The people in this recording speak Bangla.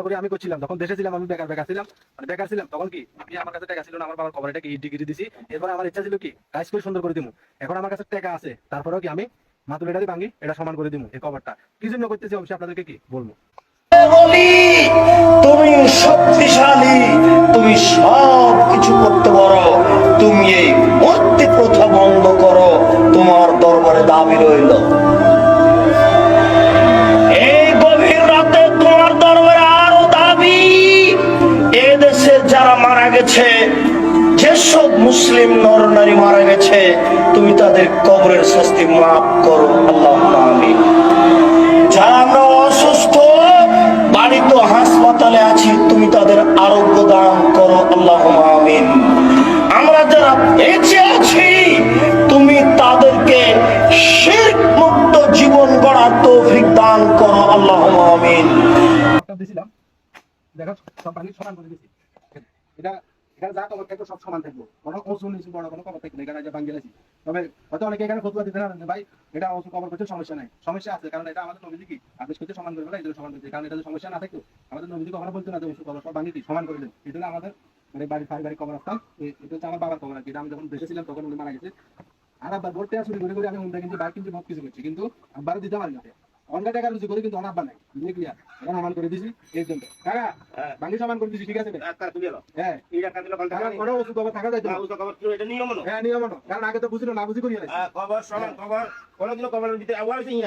করে আমি করছিলাম, তখন দেশে ছিলাম, আমি বেকার বেকার ছিলাম, মানে বেকার ছিলাম তখন কি আমি আমার কাছে টাকা ছিল না, আমার বাবার কবর এটা কি ডিগ্রি দিছি। এরপর আমার ইচ্ছা ছিল কি কাজ করে সুন্দর করে দিমু। এখন আমার কাছে টাকা আছে, তারপরেও কি আমি মাতুল এটা ভাঙি এটা সমান করে দিমু। এই কবরটা কি জন্য করতেছি অবশ্যই আপনাদেরকে কি বলবো। বলি তুমি শক্তিশালী, তুমি সব কিছু করতে পারো, তুমি এই মূর্তি প্রথা বন্ধ করো, তোমার দরবারে দাবি রইল। এই গভীর রাতে তোমার দরবারে আরো দাবি, এদেশে যারা মারা গেছে, যেসব মুসলিম নর নারী মারা গেছে, তুমি তাদের কবরের শাস্তি মাফ করো, আল্লাহুম্মা আমিন। যারা আমরা অসুস্থ, বাড়িতে হাসপাতালে আছি, তুমি তাদের আরোগ্য দান করো, আল্লাহুম্মা আমিন। আমরা যারা বেঁচে আছি, তুমি তাদেরকে শিরক মুক্ত জীবন গড়ার তৌফিক দান করো, আল্লাহুম্মা আমিন। দিছিলাম দেখো সব ভাঙি সমান করে দিছি। এটা এখানে যা কবর থাকবে সব সমান থাকবে, কোনো উঁচু নিচু বড় কোনো কবর থাকবে না। এখানে যে ভাঙি গেছি, তবে হয়তো অনেকে এখানে ফতুয়া দিতে না ভাই এটা উঁচু কবর করতে সমস্যা নাই, সমস্যা আছে, কারণ এটা আমাদের নবীজি কি আদেশ করতে সমান করবে না, এটা সমান করতে। কারণ এটা যদি সমস্যা না থাকতো আমাদের নবীজি কখনো বলতো না যে উঁচু কবর সব ভাঙি কি সমান করে দেন। এটা হলো আমাদের মানে বাড়ির পারিবারিক কবর আসতাম। এটা হচ্ছে আমার বাবার কবর আর কি। এটা আমি যখন দেশে ছিলাম তখন উনি মারা গেছে। আর আব্বার ভোট টাকা চুরি করে করে আমি উনটা কিন্তু বাইক কিন্তু বহুত কিছু করছি, কিন্তু আব্বারও দিতে পারি না। অনগা টাকা রুজি করে কিন্তু অনাব্বা নাই, বুঝলি ক্লিয়ার। এখন সমান করে দিছি এই জন্য কাকা বাকি সমান করে দিছি, ঠিক আছে? হ্যাঁ এই টাকা দিলে ভালো টাকা কারণ নেই। কোনো ওষুধ কবর থাকা যাইতো না। উজু কবর কি এটা নিয়ম না? হ্যাঁ নিয়ম না, কারণ আগে তো বুঝলো না বুঝি করিয়া কবর সমান কবর কোনদিনও কবরের ভিতরে আওয়াজ নেই।